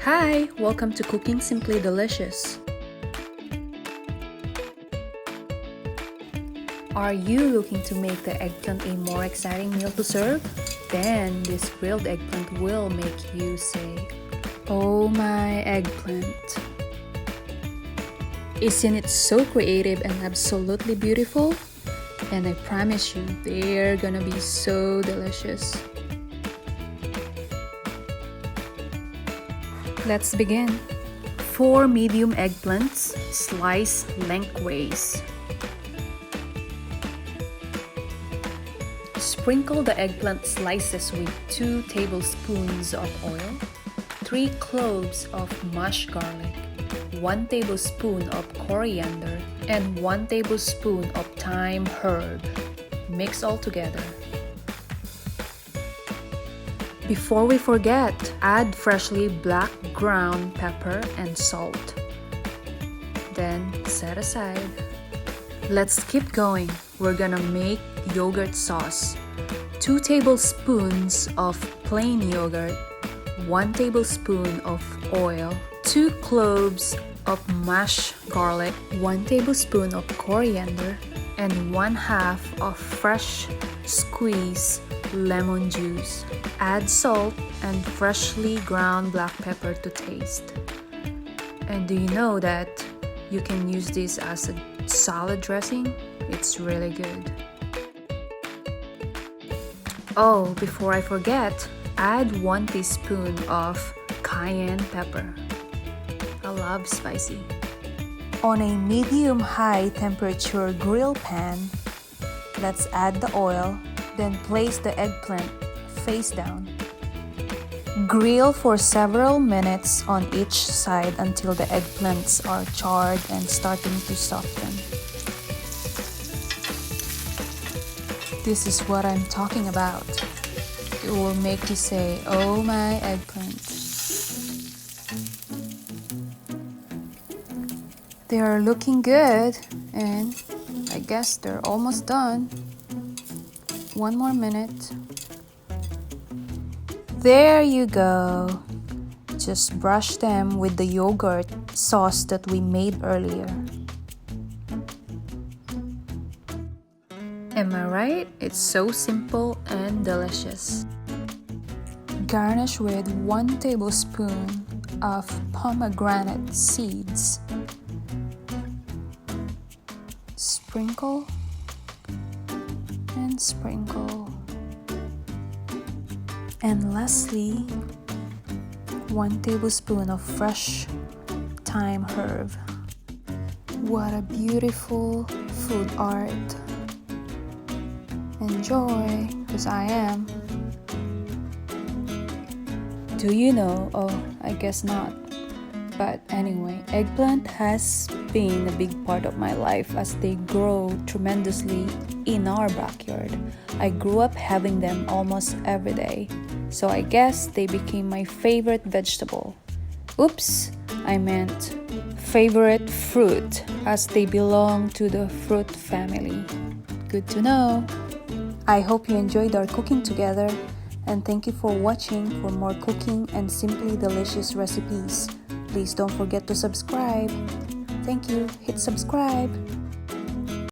Hi, welcome to Cooking Simply Delicious. Are you looking to make the eggplant a more exciting meal to serve? Then this grilled eggplant will make you say, "Oh my eggplant." Isn't it so creative and absolutely beautiful? And I promise you, they're gonna be so delicious. Let's begin. 4 medium eggplants, sliced lengthways. Sprinkle the eggplant slices with 2 tablespoons of oil, 3 cloves of mashed garlic, 1 tablespoon of coriander, and 1 tablespoon of thyme herb. Mix all together. Before we forget, add freshly black ground pepper and salt. Then set aside. Let's keep going. We're gonna make yogurt sauce. 2 tablespoons of plain yogurt, 1 tablespoon of oil, 2 cloves of mashed garlic, 1 tablespoon of coriander, and 1/2 of fresh squeezed lemon juice. Add salt and freshly ground black pepper to taste. And do you know that you can use this as a salad dressing? It's really good. Oh, before I forget, add 1 teaspoon of cayenne pepper. I love spicy. On a medium-high temperature grill pan, let's add the oil, then place the eggplant face down. Grill for several minutes on each side until the eggplants are charred and starting to soften. This is what I'm talking about. It will make you say, "Oh my eggplant." They are looking good, and I guess they're almost done. 1 more minute. There you go. Just brush them with the yogurt sauce that we made earlier. Am I right? It's so simple and delicious. Garnish with 1 tablespoon of pomegranate seeds. Sprinkle and sprinkle. And lastly, 1 tablespoon of fresh thyme herb. What a beautiful food art. Enjoy, because I am. Do you know? Oh, I guess not. But anyway, eggplant has been a big part of my life as they grow tremendously in our backyard. I grew up having them almost every day, so I guess they became my favorite vegetable. Oops, I meant favorite fruit, as they belong to the fruit family. Good to know. I hope you enjoyed our cooking together, and thank you for watching. For more cooking and simply delicious recipes, please don't forget to subscribe. Thank you. Hit subscribe.